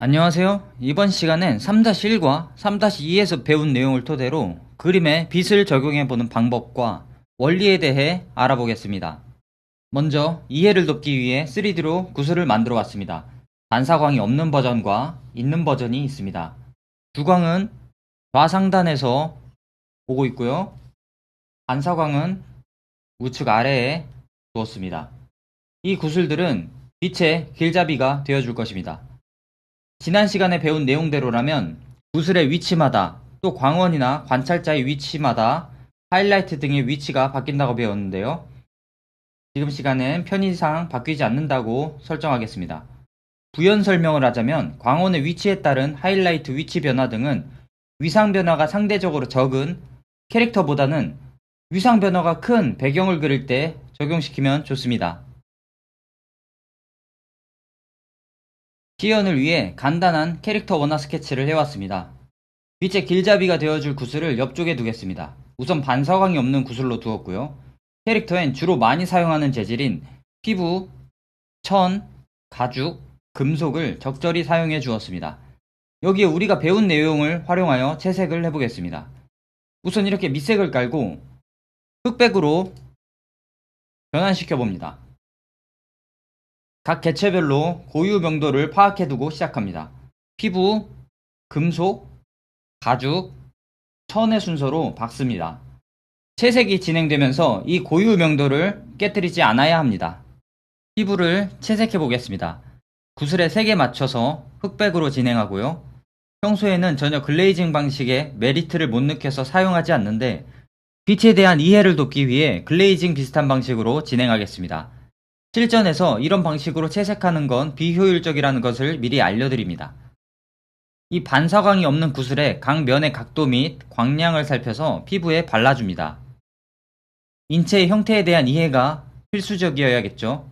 안녕하세요. 이번 시간엔 3-1과 3-2에서 배운 내용을 토대로 그림에 빗을 적용해보는 방법과 원리에 대해 알아보겠습니다. 먼저 이해를 돕기 위해 3D로 구슬을 만들어 왔습니다. 반사광이 없는 버전과 있는 버전이 있습니다. 주광은 좌상단에서 보고 있고요. 반사광은 우측 아래에 두었습니다. 이 구슬들은 빛의 길잡이가 되어줄 것입니다. 지난 시간에 배운 내용대로라면 구슬의 위치마다 또 광원이나 관찰자의 위치마다 하이라이트 등의 위치가 바뀐다고 배웠는데요. 지금 시간엔 편의상 바뀌지 않는다고 설정하겠습니다. 부연 설명을 하자면 광원의 위치에 따른 하이라이트 위치 변화 등은 위상 변화가 상대적으로 적은 캐릭터보다는 위상 변화가 큰 배경을 그릴 때 적용시키면 좋습니다. 시연을 위해 간단한 캐릭터 원화 스케치를 해왔습니다. 빛의 길잡이가 되어줄 구슬을 옆쪽에 두겠습니다. 우선 반사광이 없는 구슬로 두었고요. 캐릭터엔 주로 많이 사용하는 재질인 피부, 천, 가죽, 금속을 적절히 사용해 주었습니다. 여기에 우리가 배운 내용을 활용하여 채색을 해보겠습니다. 우선 이렇게 밑색을 깔고 흑백으로 변환시켜 봅니다. 각 개체별로 고유 명도를 파악해두고 시작합니다. 피부, 금속, 가죽, 천의 순서로 박습니다. 채색이 진행되면서 이 고유 명도를 깨뜨리지 않아야 합니다. 피부를 채색해 보겠습니다. 구슬의 색에 맞춰서 흑백으로 진행하고요. 평소에는 전혀 글레이징 방식의 메리트를 못 느껴서 사용하지 않는데 빛에 대한 이해를 돕기 위해 글레이징 비슷한 방식으로 진행하겠습니다. 실전에서 이런 방식으로 채색하는 건 비효율적이라는 것을 미리 알려드립니다. 이 반사광이 없는 구슬의 각 면의 각도 및 광량을 살펴서 피부에 발라줍니다. 인체의 형태에 대한 이해가 필수적이어야겠죠.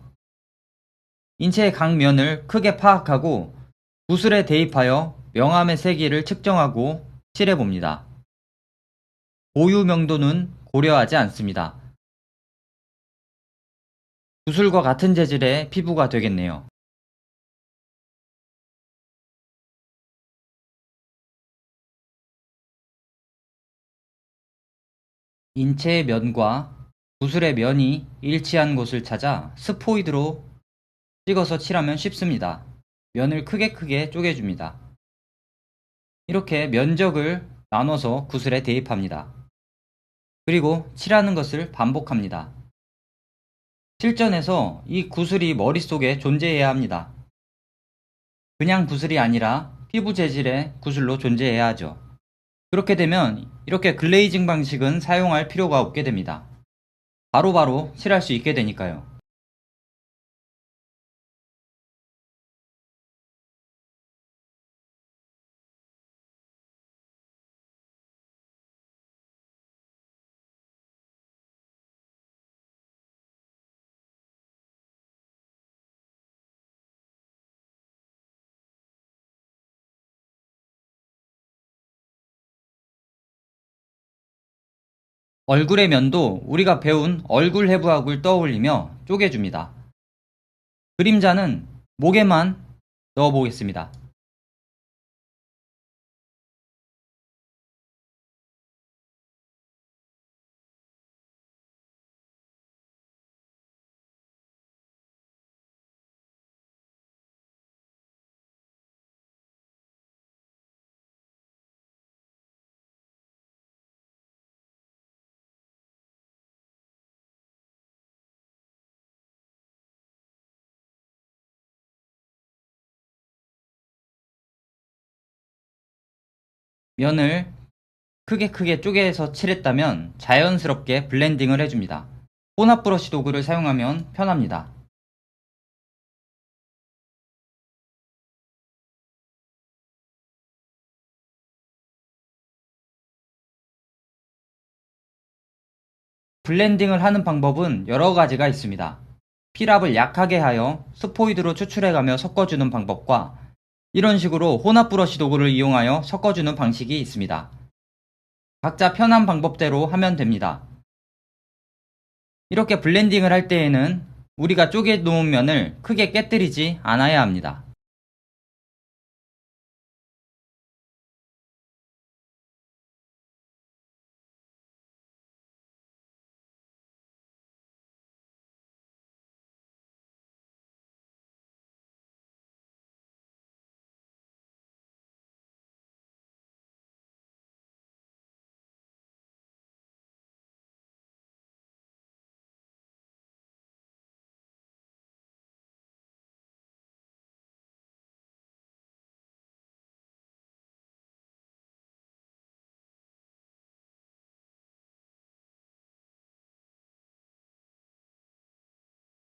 인체의 각 면을 크게 파악하고 구슬에 대입하여 명암의 세기를 측정하고 칠해봅니다. 고유 명도는 고려하지 않습니다. 구슬과 같은 재질의 피부가 되겠네요. 인체의 면과 구슬의 면이 일치한 곳을 찾아 스포이드로 찍어서 칠하면 쉽습니다. 면을 크게 쪼개줍니다. 이렇게 면적을 나눠서 구슬에 대입합니다. 그리고 칠하는 것을 반복합니다. 실전에서 이 구슬이 머릿속에 존재해야 합니다. 그냥 구슬이 아니라 피부 재질의 구슬로 존재해야 하죠. 그렇게 되면 이렇게 글레이징 방식은 사용할 필요가 없게 됩니다. 바로바로 칠할 수 있게 되니까요. 얼굴의 면도 우리가 배운 얼굴 해부학을 떠올리며 쪼개줍니다. 그림자는 목에만 넣어 보겠습니다. 면을 크게 쪼개서 칠했다면 자연스럽게 블렌딩을 해줍니다. 혼합 브러쉬 도구를 사용하면 편합니다. 블렌딩을 하는 방법은 여러 가지가 있습니다. 필압을 약하게 하여 스포이드로 추출해가며 섞어주는 방법과 이런 식으로 혼합 브러쉬 도구를 이용하여 섞어주는 방식이 있습니다. 각자 편한 방법대로 하면 됩니다. 이렇게 블렌딩을 할 때에는 우리가 쪼개 놓은 면을 크게 깨뜨리지 않아야 합니다.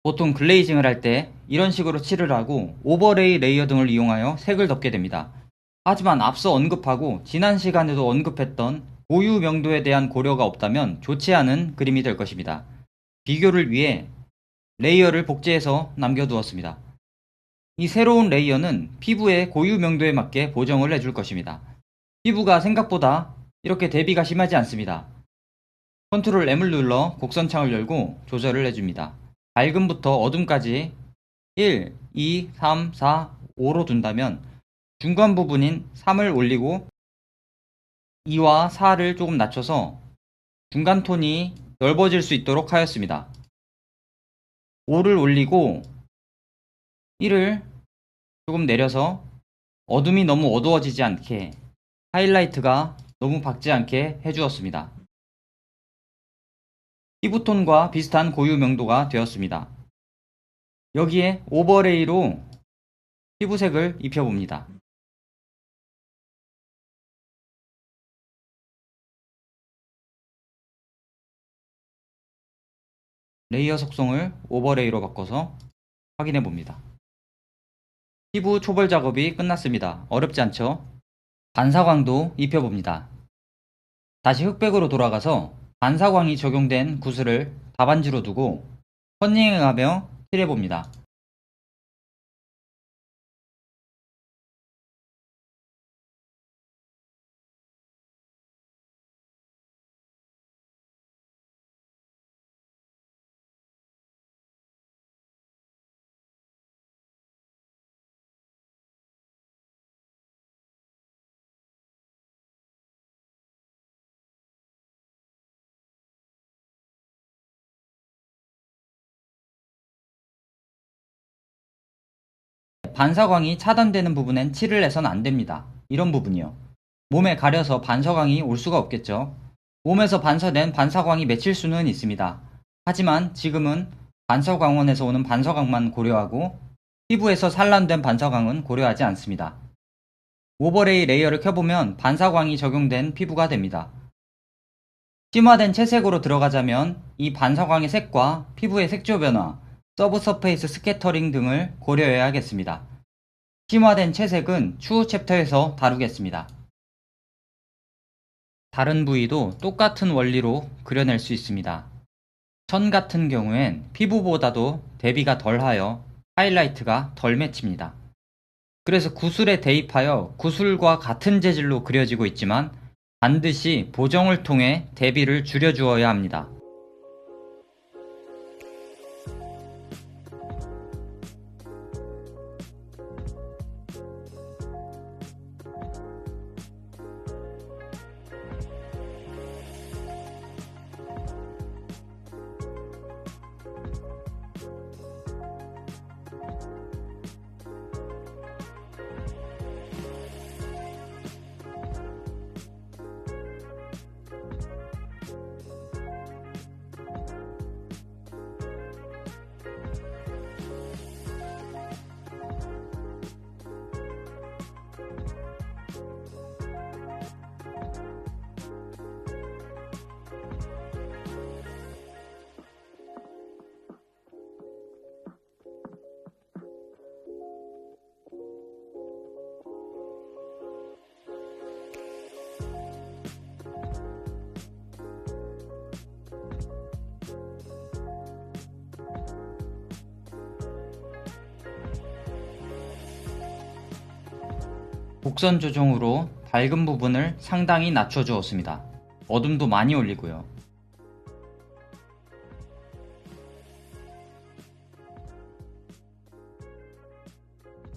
보통 글레이징을 할 때 이런 식으로 칠을 하고 오버레이 레이어 등을 이용하여 색을 덮게 됩니다. 하지만 앞서 언급하고 지난 시간에도 언급했던 고유 명도에 대한 고려가 없다면 좋지 않은 그림이 될 것입니다. 비교를 위해 레이어를 복제해서 남겨두었습니다. 이 새로운 레이어는 피부의 고유 명도에 맞게 보정을 해줄 것입니다. 피부가 생각보다 이렇게 대비가 심하지 않습니다. 컨트롤 M을 눌러 곡선창을 열고 조절을 해줍니다. 밝음부터 어둠까지 1, 2, 3, 4, 5로 둔다면 중간 부분인 3을 올리고 2와 4를 조금 낮춰서 중간 톤이 넓어질 수 있도록 하였습니다. 5를 올리고 1을 조금 내려서 어둠이 너무 어두워지지 않게 하이라이트가 너무 밝지 않게 해주었습니다. 피부톤과 비슷한 고유 명도가 되었습니다. 여기에 오버레이로 피부색을 입혀봅니다. 레이어 속성을 오버레이로 바꿔서 확인해 봅니다. 피부 초벌 작업이 끝났습니다. 어렵지 않죠? 반사광도 입혀봅니다. 다시 흑백으로 돌아가서 반사광이 적용된 구슬을 답안지로 두고 컨닝하며 칠해봅니다. 반사광이 차단되는 부분엔 칠을 해선 안됩니다. 이런 부분이요. 몸에 가려서 반사광이 올 수가 없겠죠. 몸에서 반사된 반사광이 맺힐 수는 있습니다. 하지만 지금은 반사광원에서 오는 반사광만 고려하고 피부에서 산란된 반사광은 고려하지 않습니다. 오버레이 레이어를 켜보면 반사광이 적용된 피부가 됩니다. 심화된 채색으로 들어가자면 이 반사광의 색과 피부의 색조 변화, 서브서페이스 스캐터링 등을 고려해야겠습니다. 심화된 채색은 추후 챕터에서 다루겠습니다. 다른 부위도 똑같은 원리로 그려낼 수 있습니다. 천 같은 경우엔 피부보다도 대비가 덜하여 하이라이트가 덜 맺힙니다. 그래서 구슬에 대입하여 구슬과 같은 재질로 그려지고 있지만 반드시 보정을 통해 대비를 줄여주어야 합니다. 곡선 조정으로 밝은 부분을 상당히 낮춰 주었습니다. 어둠도 많이 올리고요.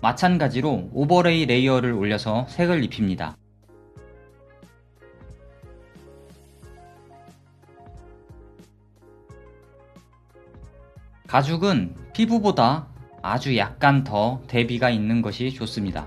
마찬가지로 오버레이 레이어를 올려서 색을 입힙니다. 가죽은 피부보다 아주 약간 더 대비가 있는 것이 좋습니다.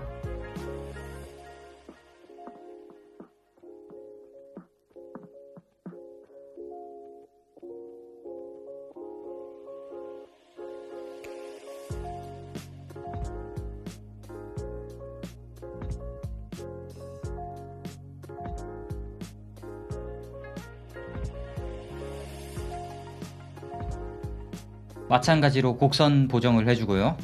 마찬가지로 곡선 보정을 해주고요.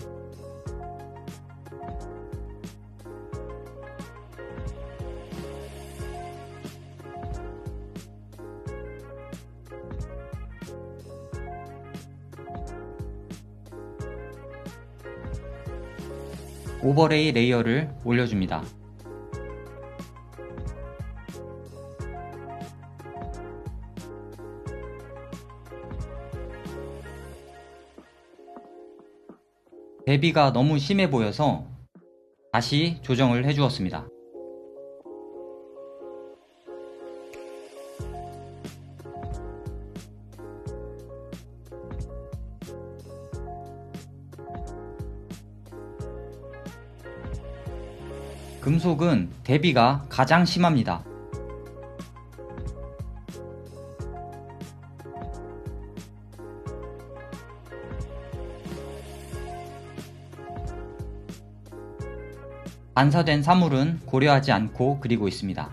오버레이 레이어를 올려줍니다. 대비가 너무 심해 보여서 다시 조정을 해주었습니다. 금속은 대비가 가장 심합니다. 반사된 사물은 고려하지 않고 그리고 있습니다.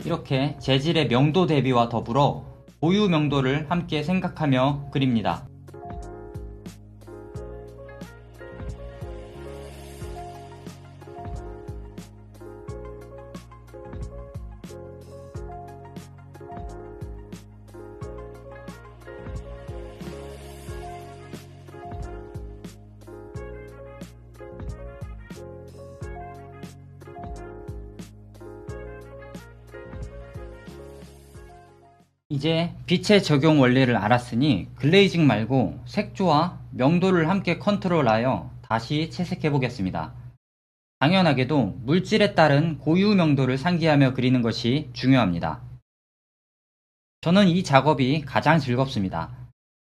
이렇게 재질의 명도 대비와 더불어 고유 명도를 함께 생각하며 그립니다. 이제 빛의 적용 원리를 알았으니 글레이징 말고 색조와 명도를 함께 컨트롤하여 다시 채색해 보겠습니다. 당연하게도 물질에 따른 고유 명도를 상기하며 그리는 것이 중요합니다. 저는 이 작업이 가장 즐겁습니다.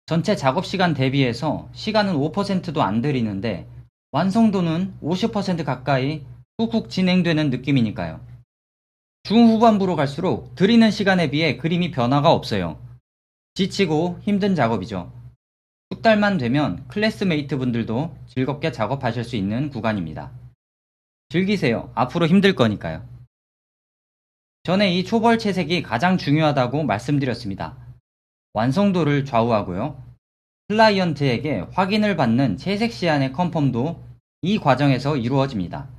전체 작업 시간 대비해서 시간은 5%도 안 들이는데 완성도는 50% 가까이 훅훅 진행되는 느낌이니까요. 중후반부로 갈수록 들이는 시간에 비해 그림이 변화가 없어요. 지치고 힘든 작업이죠. 6달만 되면 클래스메이트 분들도 즐겁게 작업하실 수 있는 구간입니다. 즐기세요. 앞으로 힘들 거니까요. 전에 이 초벌 채색이 가장 중요하다고 말씀드렸습니다. 완성도를 좌우하고요. 클라이언트에게 확인을 받는 채색 시안의 컨펌도 이 과정에서 이루어집니다.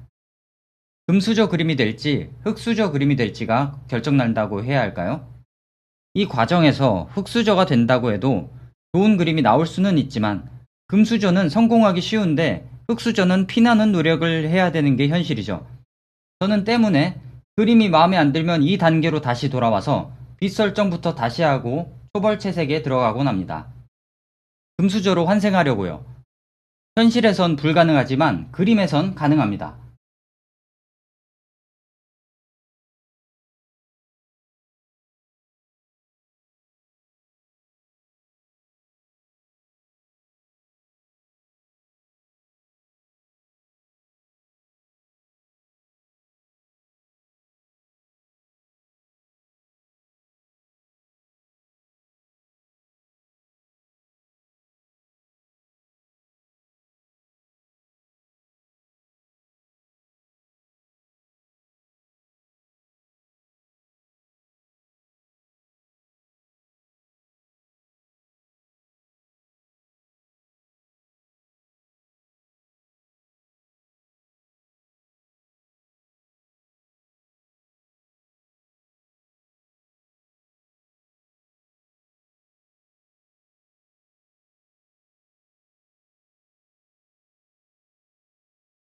금수저 그림이 될지 흑수저 그림이 될지가 결정난다고 해야 할까요? 이 과정에서 흑수저가 된다고 해도 좋은 그림이 나올 수는 있지만 금수저는 성공하기 쉬운데 흑수저는 피나는 노력을 해야 되는 게 현실이죠. 저는 때문에 그림이 마음에 안 들면 이 단계로 다시 돌아와서 빛 설정부터 다시 하고 초벌 채색에 들어가곤 합니다. 금수저로 환생하려고요. 현실에선 불가능하지만 그림에선 가능합니다.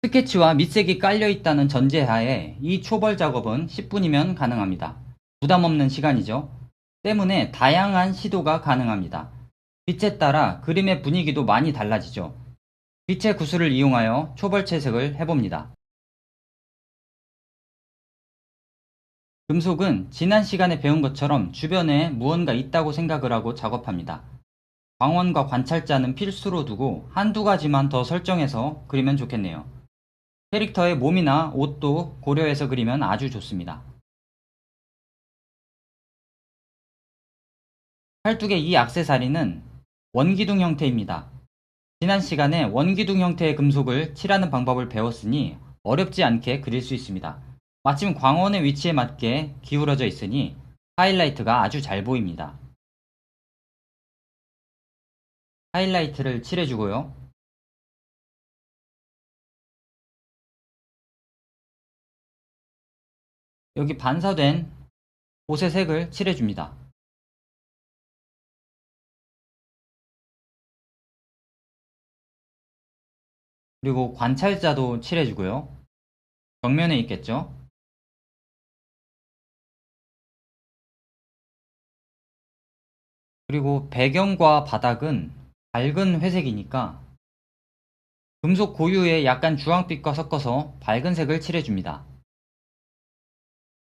스케치와 밑색이 깔려있다는 전제하에 이 초벌 작업은 10분이면 가능합니다. 부담없는 시간이죠. 때문에 다양한 시도가 가능합니다. 빛에 따라 그림의 분위기도 많이 달라지죠. 빛의 구슬을 이용하여 초벌 채색을 해봅니다. 금속은 지난 시간에 배운 것처럼 주변에 무언가 있다고 생각을 하고 작업합니다. 광원과 관찰자는 필수로 두고 한두 가지만 더 설정해서 그리면 좋겠네요. 캐릭터의 몸이나 옷도 고려해서 그리면 아주 좋습니다. 팔뚝의 이 액세서리는 원기둥 형태입니다. 지난 시간에 원기둥 형태의 금속을 칠하는 방법을 배웠으니 어렵지 않게 그릴 수 있습니다. 마침 광원의 위치에 맞게 기울어져 있으니 하이라이트가 아주 잘 보입니다. 하이라이트를 칠해주고요. 여기 반사된 옷의 색을 칠해줍니다. 그리고 관찰자도 칠해주고요. 정면에 있겠죠. 그리고 배경과 바닥은 밝은 회색이니까 금속 고유의 약간 주황빛과 섞어서 밝은 색을 칠해줍니다.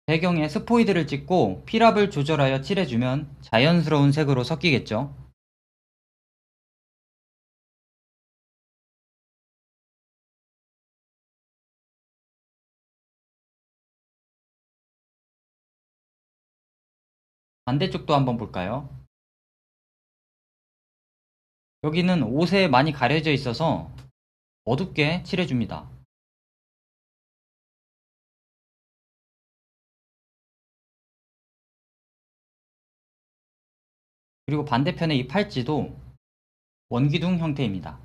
배경에 스포이드를 찍고 필압을 조절하여 칠해주면 자연스러운 색으로 섞이겠죠. 반대쪽도 한번 볼까요? 여기는 옷에 많이 가려져 있어서 어둡게 칠해줍니다. 그리고 반대편의 이 팔찌도 원기둥 형태입니다.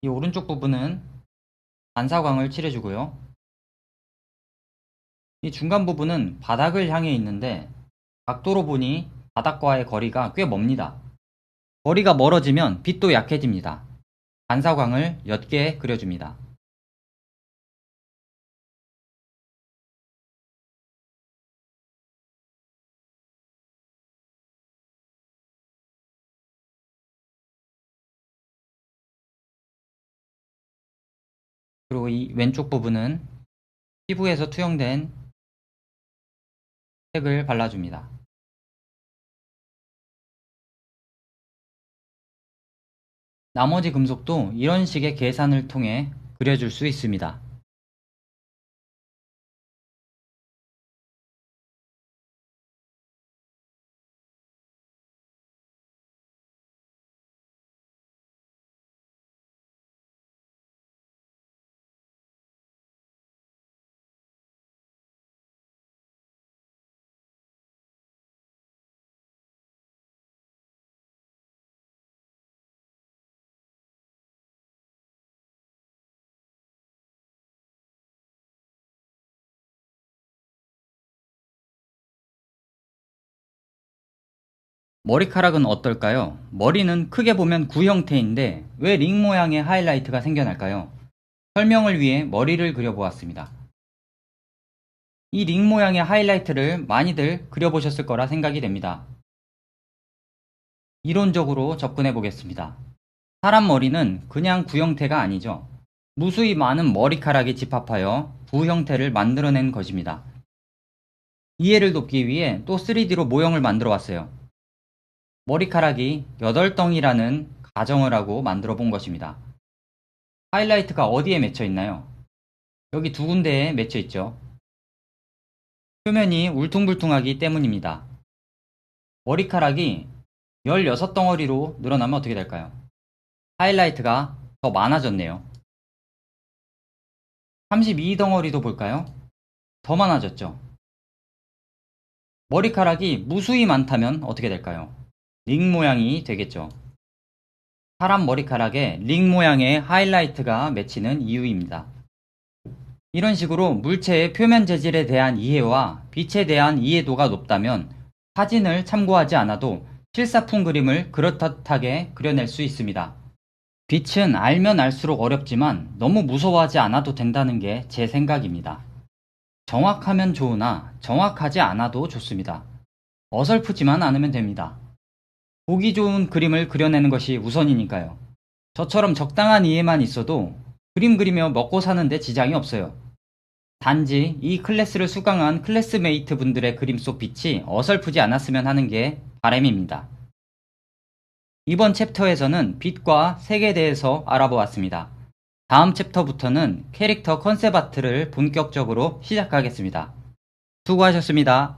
이 오른쪽 부분은 반사광을 칠해주고요. 이 중간 부분은 바닥을 향해 있는데 각도로 보니 바닥과의 거리가 꽤 멉니다. 거리가 멀어지면 빛도 약해집니다. 반사광을 옅게 그려줍니다. 그리고 이 왼쪽 부분은 피부에서 투영된 색을 발라줍니다. 나머지 금속도 이런 식의 계산을 통해 그려줄 수 있습니다. 머리카락은 어떨까요? 머리는 크게 보면 구 형태인데 왜 링 모양의 하이라이트가 생겨날까요? 설명을 위해 머리를 그려보았습니다. 이 링 모양의 하이라이트를 많이들 그려보셨을 거라 생각이 됩니다. 이론적으로 접근해 보겠습니다. 사람 머리는 그냥 구 형태가 아니죠. 무수히 많은 머리카락이 집합하여 구 형태를 만들어낸 것입니다. 이해를 돕기 위해 또 3D로 모형을 만들어 왔어요. 머리카락이 8덩이라는 가정을 하고 만들어 본 것입니다. 하이라이트가 어디에 맺혀 있나요? 여기 두 군데에 맺혀 있죠. 표면이 울퉁불퉁하기 때문입니다. 머리카락이 16덩어리로 늘어나면 어떻게 될까요? 하이라이트가 더 많아졌네요. 32덩어리도 볼까요? 더 많아졌죠. 머리카락이 무수히 많다면 어떻게 될까요? 링 모양이 되겠죠. 사람 머리카락에 링 모양의 하이라이트가 맺히는 이유입니다. 이런 식으로 물체의 표면 재질에 대한 이해와 빛에 대한 이해도가 높다면 사진을 참고하지 않아도 실사품 그림을 그럴듯하게 그려낼 수 있습니다. 빛은 알면 알수록 어렵지만 너무 무서워하지 않아도 된다는 게 제 생각입니다. 정확하면 좋으나 정확하지 않아도 좋습니다. 어설프지만 않으면 됩니다. 보기 좋은 그림을 그려내는 것이 우선이니까요. 저처럼 적당한 이해만 있어도 그림 그리며 먹고 사는데 지장이 없어요. 단지 이 클래스를 수강한 클래스메이트 분들의 그림 속 빛이 어설프지 않았으면 하는 게 바람입니다. 이번 챕터에서는 빛과 색에 대해서 알아보았습니다. 다음 챕터부터는 캐릭터 컨셉 아트를 본격적으로 시작하겠습니다. 수고하셨습니다.